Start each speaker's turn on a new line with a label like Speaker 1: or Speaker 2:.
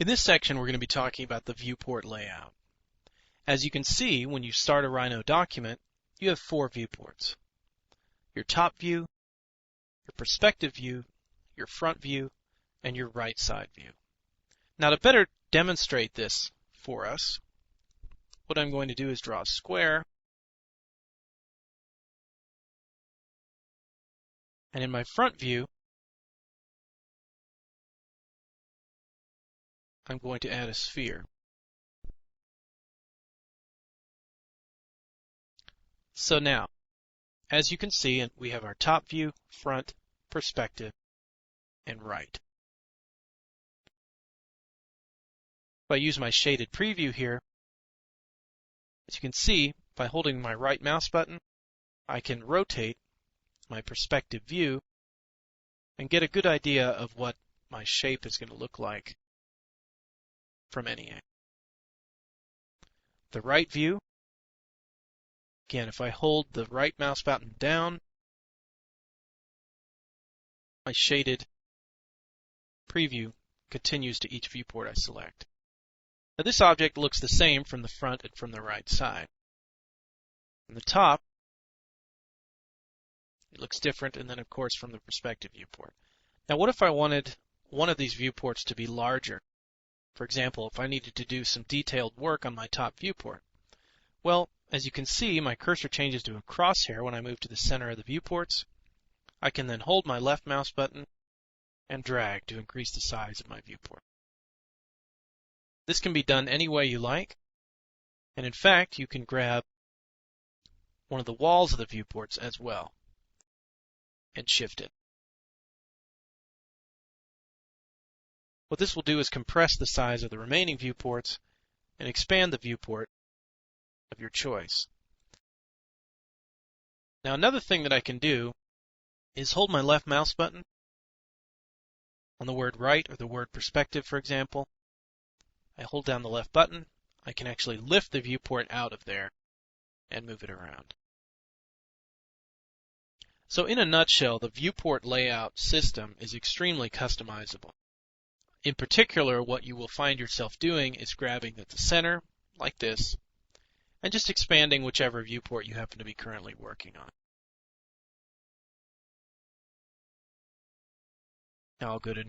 Speaker 1: In this section, we're going to be talking about the viewport layout. As you can see, when you start a Rhino document, you have 4 viewports. Your top view, your perspective view, your front view, and your right side view. Now, to better demonstrate this for us, what I'm going to do is draw a square. And in my front view, I'm going to add a sphere. So now, as you can see, we have our top view, front, perspective, and right. If I use my shaded preview here, as you can see, by holding my right mouse button, I can rotate my perspective view and get a good idea of what my shape is going to look like from any angle. The right view, again, if I hold the right mouse button down, my shaded preview continues to each viewport I select. Now this object looks the same from the front and from the right side. From the top, it looks different, and then of course from the perspective viewport. Now what if I wanted one of these viewports to be larger? For example, if I needed to do some detailed work on my top viewport. Well, as you can see, my cursor changes to a crosshair when I move to the center of the viewports. I can then hold my left mouse button and drag to increase the size of my viewport. This can be done any way you like, and in fact, you can grab one of the walls of the viewports as well and shift it. What this will do is compress the size of the remaining viewports and expand the viewport of your choice. Now another thing that I can do is hold my left mouse button on the word right or the word perspective, for example. I hold down the left button, I can actually lift the viewport out of there and move it around. So in a nutshell, the viewport layout system is extremely customizable. In particular, what you will find yourself doing is grabbing at the center, like this, and just expanding whichever viewport you happen to be currently working on. Now I'll go to